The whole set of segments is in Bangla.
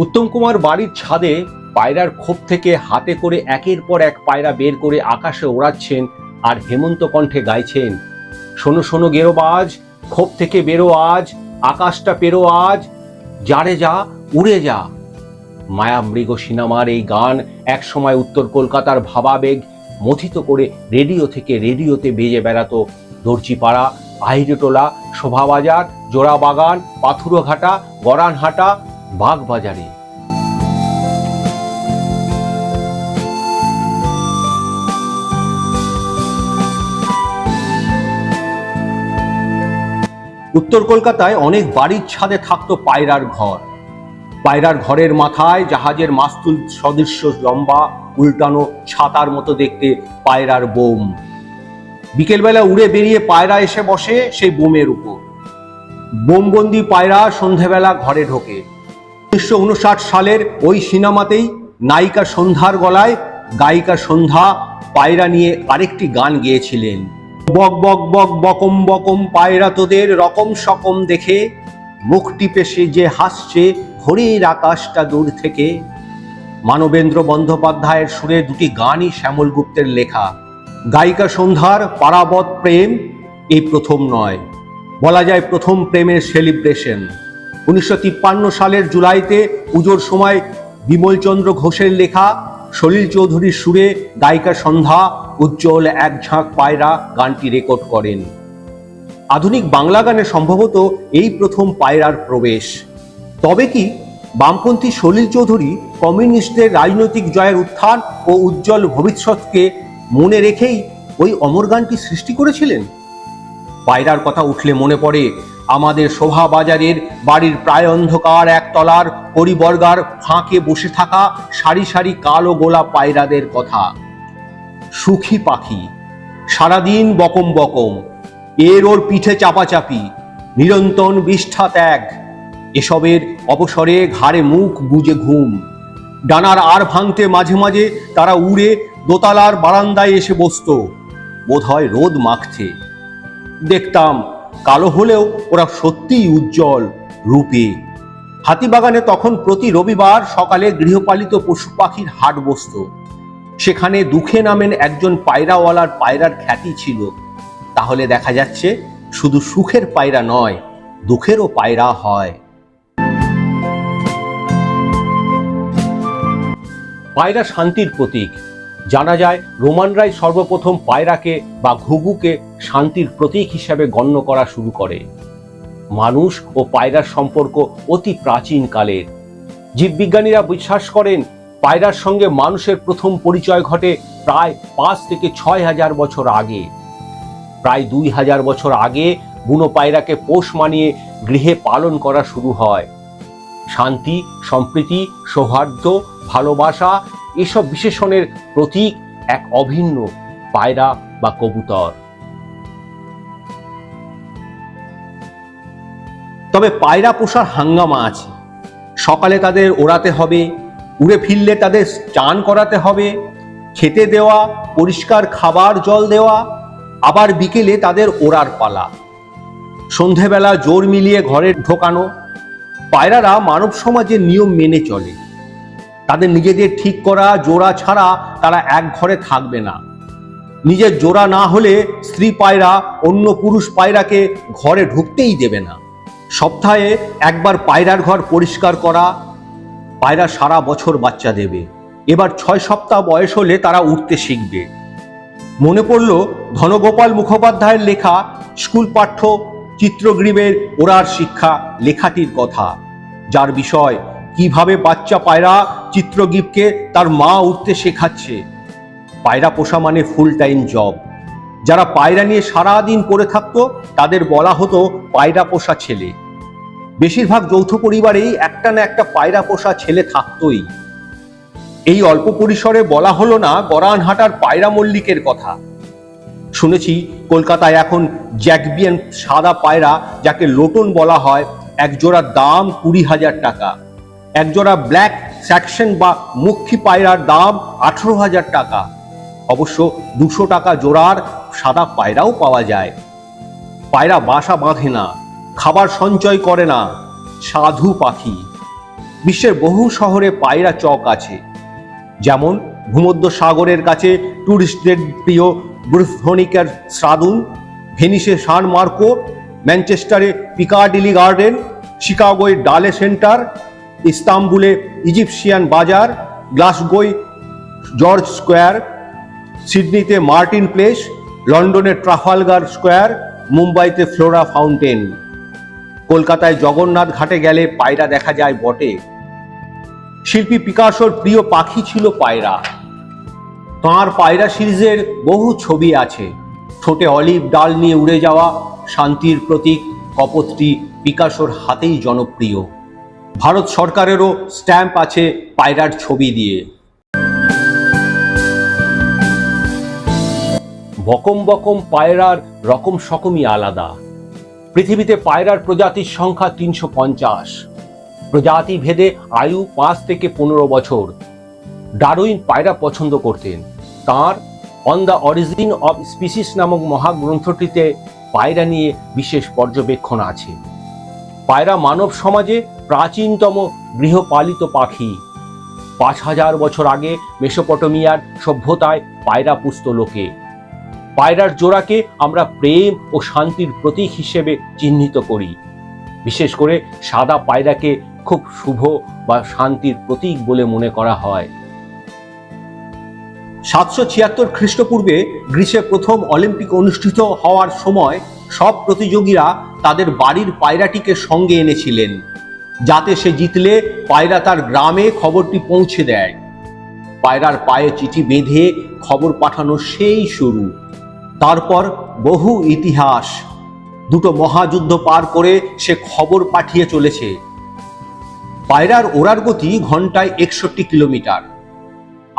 উত্তম কুমার বাড়ির ছাদে পায়রার খোপ থেকে হাতে করে একের পর এক পায়রা বের করে আকাশে ওড়াচ্ছেন আর হেমন্ত কণ্ঠে গাইছেন, শোনো শোনো গেরোবাজ, খোপ থেকে বেরো আজ, আকাশটা পেরো আজ, যারে যা উড়ে যা। মায়ামৃগ সিনেমার এই গান একসময় উত্তর কলকাতার ভাবাবেগ মথিত করে রেডিও থেকে রেডিওতে বেজে বেড়াতো দর্জিপাড়া, আহিরিটোলা, শোভাবাজার, জোড়াবাগান, পাথুরঘাটা, গরানহাটা, বাগবাজারে। উত্তর কলকাতায় অনেক বাড়ির ছাদে থাকতো পায়রার ঘর। পায়রার ঘরের মাথায় জাহাজের মাস্তুল সদৃশ্য লম্বা উল্টানো ছাতার মতো দেখতে পায়রার বোম। বিকেলবেলা উড়ে বেরিয়ে পায়রা এসে বসে সেই বোমের উপর। বোমবন্দি পায়রা সন্ধেবেলা ঘরে ঢোকে। 1959 সালের ওই সিনেমাতেই নায়িকা সন্ধ্যার গলায় গায়িকা সন্ধ্যা পায়রা নিয়ে আরেকটি গান গেয়েছিলেন, বক বক বক বকম বকম পায়রা তোদের রকম সকম দেখে, মুখ টিপে সে যে হাসছে ভোরের আকাশটা দূর থেকে। মানবেন্দ্র বন্দ্যোপাধ্যায়ের সুরে দুটি গানই শ্যামল গুপ্তের লেখা। গায়িকা সন্ধ্যার পারাবত প্রেম এই প্রথম নয়, বলা যায় প্রথম প্রেমের সেলিব্রেশন। 1953 সালের জুলাইতে পুজোর সময় বিমলচন্দ্র ঘোষের লেখা, সলিল চৌধুরীর সুরে গায়িকা সন্ধ্যা উজ্জ্বল এক ঝাঁক পায়রা গানটি রেকর্ড করেন। আধুনিক বাংলা গানে সম্ভবত এই প্রথম পায়রার প্রবেশ। তবে কি বামপন্থী সলিল চৌধুরী কমিউনিস্টদের রাজনৈতিক জয়ের উত্থান ও উজ্জ্বল ভবিষ্যৎকে মনে রেখেই ওই অমর গানটি সৃষ্টি করেছিলেন? পায়রার কথা উঠলে মনে পড়ে আমাদের শোভাবাজারের বাড়ির প্রায় অন্ধকার একতলার পরিবর্গার ফাঁকে বসে থাকা সারি সারি কালো গোলা পায়রাদের কথা। সুখী পাখি, সারাদিন বকম বকম, এর ওর পিঠে চাপাচাপি, নিরন্তন বিষ্ঠা ত্যাগ, এসবের অবসরে ঘাড়ে মুখ গুজে ঘুম। ডানার আর ভাঙতে মাঝে মাঝে তারা উড়ে দোতলার বারান্দায় এসে বসত, বোধহয় রোদ মাখতে। দেখতাম কালো হলেও ওরা সত্যিই উজ্জ্বল রূপে। হাতিবাগানে তখন প্রতি রবিবার সকালে গৃহপালিত পশু পাখির হাট বসত। সেখানে দুঃখে নামেন একজন পায়রাওয়ালার পায়রার খ্যাতি ছিল। তাহলে দেখা যাচ্ছে শুধু সুখের পায়রা নয়, দুঃখেরও পায়রা হয়। পায়রা শান্তির প্রতীক। জানা যায় রোমানরাই সর্বপ্রথম পায়রাকে বা ঘুঘুকে শান্তির প্রতীক হিসেবে গণ্য করা শুরু করে। মানুষ ও পায়রার সম্পর্ক অতি প্রাচীন কালের। জীববিজ্ঞানীরা বিশ্বাস করেন পায়রার সঙ্গে মানুষের প্রথম পরিচয় ঘটে প্রায় 5 থেকে 6 হাজার বছর আগে। প্রায় 2000 বছর আগে বুনো পায়রাকে পোষ মানিয়ে গৃহে পালন করা শুরু হয়। শান্তি, সম্প্রীতি, সৌহার্দ্য, ভালোবাসা এসব বিশেষণের প্রতীক এক অভিন্ন পায়রা বা কবুতর। তবে পায়রা পোষার হাঙ্গামা আছে। সকালে তাদের ওড়াতে হবে, উড়ে ফিরলে তাদের চান করাতে হবে, খেতে দেওয়া, পরিষ্কার খাবার জল দেওয়া, আবার বিকেলে তাদের ওড়ার পালা, সন্ধেবেলা জোর মিলিয়ে ঘরে ঢোকানো। পায়রারা মানব সমাজের নিয়ম মেনে চলে। তাদের নিজেদের ঠিক করা জোড়া ছাড়া তারা এক ঘরে থাকবে না। নিজের জোড়া না হলে স্ত্রী পায়রা অন্য পুরুষ পায়রাকে ঘরে ঢুকতেই দেবে না। সপ্তাহে একবার পায়রার ঘর পরিষ্কার করা। পায়রা সারা বছর বাচ্চা দেবে। এবার 6 সপ্তাহ বয়স হলে তারা উঠতে শিখবে। মনে পড়ল ধনগোপাল মুখোপাধ্যায়ের লেখা স্কুল পাঠ্য চিত্রগ্রীবের ওড়ার শিক্ষা লেখাটির কথা, যার বিষয় কিভাবে বাচ্চা পায়রা চিত্রগ্রীবকে তার মা উঠতে শেখাচ্ছে। পায়রা পোষা মানে ফুল টাইম জব। যারা পায়রা নিয়ে সারাদিন পড়ে থাকতো তাদের বলা হতো পায়রা পোষা ছেলে। বেশিরভাগ যৌথ পরিবারেই একটা না একটা পায়রা পোষা ছেলে থাকতোই। এই অল্প পরিসরে বলা হলো না গরানহাটার পায়রা মল্লিকের কথা। শুনেছি কলকাতায় এখন জ্যাকবিয়ান সাদা পায়রা, যাকে লোটন বলা হয়, এক জোড়ার দাম 20,000 টাকা। এক জোড়া ব্ল্যাক স্যাকশন বা মুখী পায়রার দাম 18,000 টাকা। অবশ্য 200 টাকা জোড়ার সাদা পায়রাও পাওয়া যায়। পায়রা বাসা বাঁধে না, খাবার সঞ্চয় করে না, সাধু পাখি। বিশ্বের বহু শহরে পায়রা চক আছে, যেমন ভূমধ্য সাগরের কাছে ট্যুরিস্টদের প্রিয় ব্রুভনিকের স্রাদুন, ভেনিসে সান মার্কো, ম্যানচেস্টারে পিকাডিলি গার্ডেন, শিকাগোয় ডালে সেন্টার, ইস্তাম্বুলে ইজিপশিয়ান বাজার, গ্লাসগোয় জর্জ স্কোয়ার, সিডনিতে মার্টিন প্লেস, লন্ডনে ট্রাফালগার স্কোয়ার, মুম্বাইতে ফ্লোরা ফাউন্টেন। কলকাতায় জগন্নাথ ঘাটে গেলে পায়রা দেখা যায় বটে। শিল্পী পিকাসোর প্রিয় পাখি ছিল পায়রা। তাঁর পায়রা সিরিজের বহু ছবি আছে। ঠোঁটে অলিভ ডাল নিয়ে উড়ে যাওয়া শান্তির প্রতীক কপোতটি পিকাসোর হাতেই জনপ্রিয়। ভারত সরকারেরও স্ট্যাম্প আছে পায়রার ছবি দিয়ে। বকম বকম পায়রার রকম সকমই আলাদা। পৃথিবীতে পায়রার প্রজাতির সংখ্যা 350। প্রজাতি ভেদে আয়ু 5 থেকে 15 বছর। ডারউইন পায়রা পছন্দ করতেন। তাঁর on the origin of species নামক মহাগ্রন্থটিতে পায়রা নিয়ে বিশেষ পর্যবেক্ষণ আছে। পায়রা মানব সমাজে প্রাচীনতম গৃহপালিত পাখি। 5000 বছর আগে মেসোপটেমিয়ার সভ্যতায় পায়রা পুষত লোকে। পায়রার জোড়াকে আমরা প্রেম ও শান্তির প্রতীক হিসেবে চিহ্নিত করি। বিশেষ করে সাদা পায়রাকে খুব শুভ বা শান্তির প্রতীক বলে মনে করা হয়। 776 খ্রিস্টপূর্বে গ্রিসে প্রথম অলিম্পিক অনুষ্ঠিত হওয়ার সময় সব প্রতিযোগীরা তাদের বাড়ির পায়রাটিকে সঙ্গে এনেছিলেন, যাতে সে জিতলে পায়রা তার গ্রামে খবরটি পৌঁছে দেয়। পায়রার পায়ে চিঠি বেঁধে খবর পাঠানো সেই শুরু। তারপর বহু ইতিহাস। দুটো মহাযুদ্ধ পার করে সে খবর পাঠিয়ে চলেছে। পায়রার ওড়ার গতি ঘন্টায় 61 কিলোমিটার।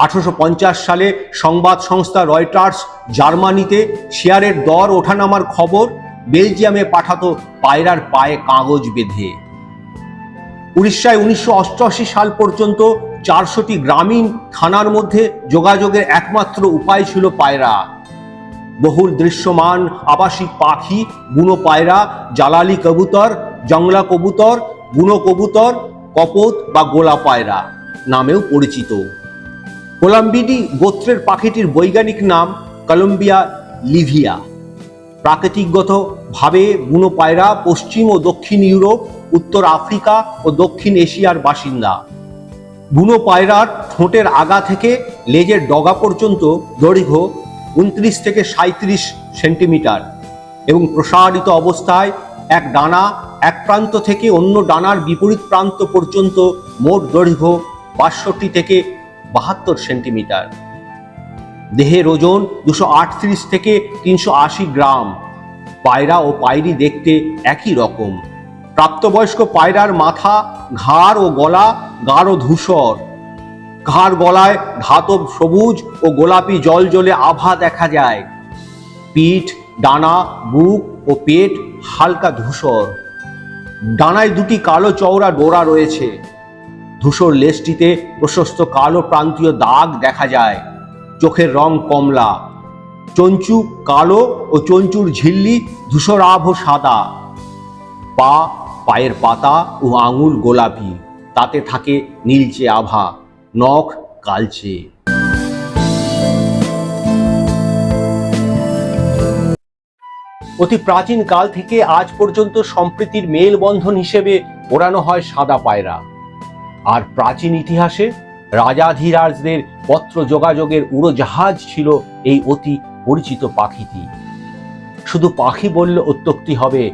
1850 সালে সংবাদ সংস্থা রয়টার্স জার্মানিতে শেয়ারের দর ওঠানামার খবর বেলজিয়ামে পাঠাতো পায়রার পায়ে কাগজ বেঁধে। উড়িষ্যায় 1988 সাল পর্যন্ত 400টি গ্রামীণ থানার মধ্যে যোগাযোগের একমাত্র উপায় ছিল পায়রা। বহুল দৃশ্যমান আবাসিক পাখি বুনো পায়রা, জালালি কবুতর, জংলা কবুতর, বুনো কবুতর, কপোত বা গোলা পায়রা নামেও পরিচিত। কোলাম্বিডি গোত্রের পাখিটির বৈজ্ঞানিক নাম কলম্বিয়া লিভিয়া। প্রাকৃতিকগতভাবে বুনো পায়রা পশ্চিম ও দক্ষিণ ইউরোপ, উত্তর আফ্রিকা ও দক্ষিণ এশিয়ার বাসিন্দা। বুনো পায়রার ঠোঁটের আগা থেকে লেজের ডগা পর্যন্ত দৈর্ঘ্য 29 থেকে 37 সেন্টিমিটার এবং প্রসারিত অবস্থায় এক ডানা এক প্রান্ত থেকে অন্য ডানার বিপরীত প্রান্ত পর্যন্ত মোট দৈর্ঘ্য 62 থেকে 72 সেন্টিমিটার। দেহের ওজন 238 থেকে 380 গ্রাম। পায়রা ও পায়রি দেখতে একই রকম। প্রাপ্তবয়স্ক পায়রার মাথা, ঘাড় ও গলা গাঢ় ধূসর। ঘাড় গলায় ধাতব সবুজ ও গোলাপি জলজলে আভা দেখা যায়। পিঠ, ডানা, বুক ও পেট হালকা ধূসর। ডানায় দুটি কালো চওড়া ডোরা রয়েছে। ধূসর লেজটিতে প্রশস্ত কালো প্রান্তীয় দাগ দেখা যায়। চোখের রং কমলা। চঞ্চু কালো ও চঞ্চুর ঝিল্লি ধূসরাভ সাদা। পা, পায়ের পাতা ও আঙুল গোলাপি, তাতে থাকে নীলচে আভা। নখ কালচে। অতি প্রাচীন কাল থেকে আজ পর্যন্ত সম্প্রীতির মেলবন্ধন হিসেবে ওড়ানো হয় সাদা পায়রা। আর প্রাচীন ইতিহাসে রাজাধিরাজদের পত্র যোগাযোগের উড়োজাহাজ ছিল এই অতি পরিচিত পাখিটি। শুধু পাখি বললে অত্যুক্তি হবে,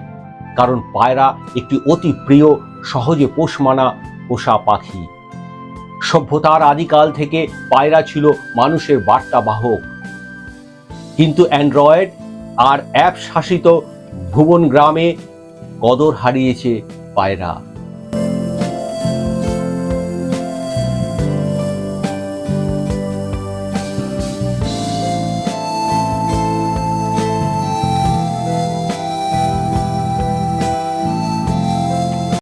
কারণ পায়রা একটি অতি প্রিয়, সহজে পোষ মানা পোষা পাখি। সভ্যতার আদিকাল থেকে পায়রা ছিল মানুষের বার্তাবাহক। কিন্তু অ্যান্ড্রয়েড আর অ্যাপ শাসিত ভুবন গ্রামে কদর হারিয়েছে পায়রা।